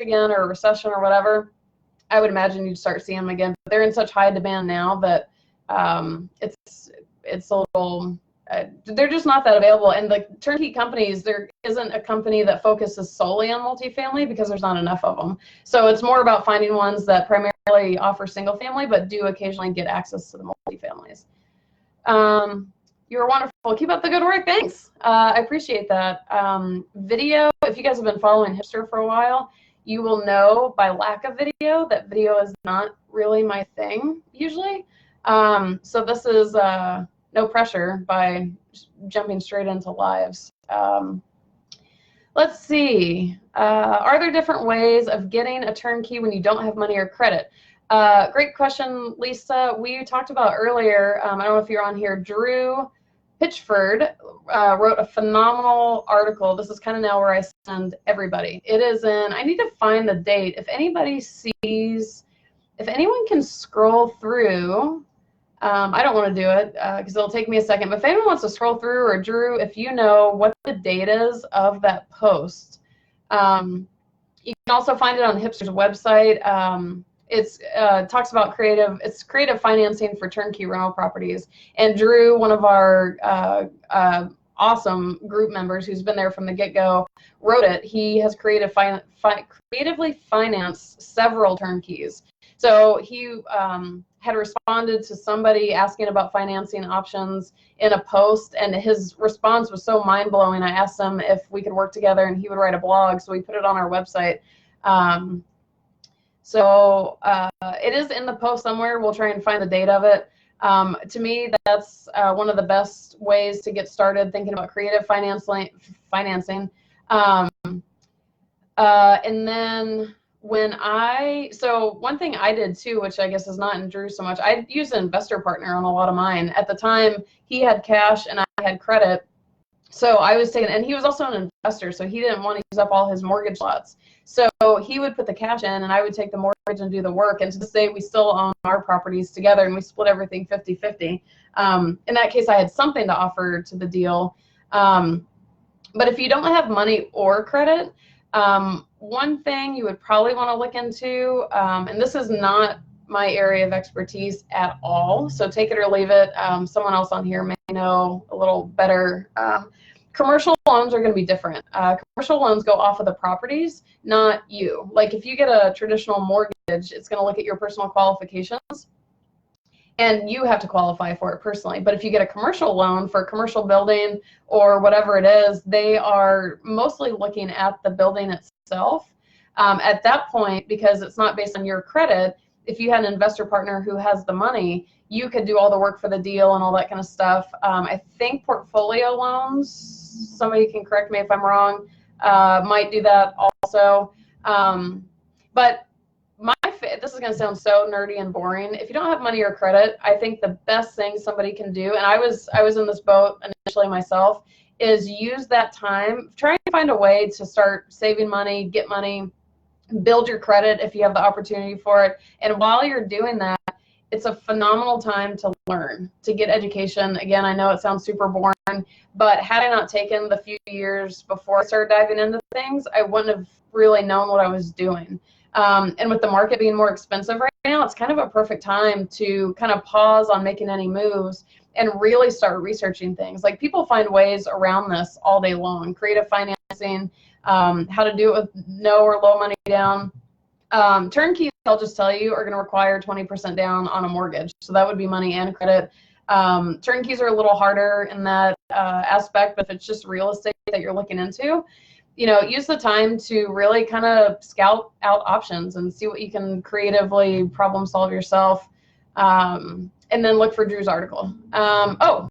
again or a recession or whatever, I would imagine you'd start seeing them again. But they're in such high demand now that it's a little, they're just not that available. And the turnkey companies, there isn't a company that focuses solely on multifamily because there's not enough of them. So it's more about finding ones that primarily offer single family, but do occasionally get access to the multifamilies. You're wonderful. Keep up the good work. Thanks. I appreciate that. Video, if you guys have been following Hipster for a while, you will know by lack of video that video is not really my thing usually. So this is no pressure by jumping straight into lives. Let's see. Are there different ways of getting a turnkey when you don't have money or credit? Great question, Lisa. We talked about earlier, I don't know if you're on here, Drew Pitchford wrote a phenomenal article. This is kind of now where I send everybody. It is in, I need to find the date. If anybody sees, if anyone can scroll through, I don't want to do it because it'll take me a second, but if anyone wants to scroll through, or Drew, if you know what the date is of that post, you can also find it on Hipster's website. It's talks about creative financing for turnkey rental properties. And Drew, one of our awesome group members who's been there from the get-go, wrote it. He has creatively financed several turnkeys. So he had responded to somebody asking about financing options in a post, and his response was so mind-blowing. I asked him if we could work together and he would write a blog, so we put it on our website. So it is in the post somewhere. We'll try and find the date of it. To me, that's one of the best ways to get started thinking about creative financing. And then so one thing I did too, which I guess is not in Drew so much, I used an investor partner on a lot of mine. At the time, he had cash and I had credit. So I was taking, and he was also an investor, so he didn't want to use up all his mortgage slots. So he would put the cash in and I would take the mortgage and do the work. And to this day, we still own our properties together and we split everything 50-50. In that case, I had something to offer to the deal. But if you don't have money or credit, one thing you would probably want to look into, and this is not my area of expertise at all, so take it or leave it. Someone else on here may know a little better. Commercial loans are going to be different. Commercial loans go off of the properties, not you. Like if you get a traditional mortgage, it's going to look at your personal qualifications, and you have to qualify for it personally. But if you get a commercial loan for a commercial building or whatever it is, they are mostly looking at the building itself. At that point, because it's not based on your credit, if you had an investor partner who has the money, you could do all the work for the deal and all that kind of stuff. I think portfolio loans, somebody can correct me if I'm wrong, might do that also. But this is going to sound so nerdy and boring. If you don't have money or credit, I think the best thing somebody can do, and I was in this boat initially myself, is use that time, try and find a way to start saving money, get money, build your credit if you have the opportunity for it. And while you're doing that, it's a phenomenal time to learn, to get education. Again, I know it sounds super boring, but had I not taken the few years before I started diving into things, I wouldn't have really known what I was doing. And with the market being more expensive right now, it's kind of a perfect time to kind of pause on making any moves and really start researching things. Like people find ways around this all day long. Creative financing, how to do it with no or low money down. Turnkeys, I'll just tell you, are going to require 20% down on a mortgage. So that would be money and credit. Turnkeys are a little harder in that aspect, but if it's just real estate that you're looking into, use the time to really kind of scout out options and see what you can creatively problem solve yourself. And then look for Drew's article. Oh,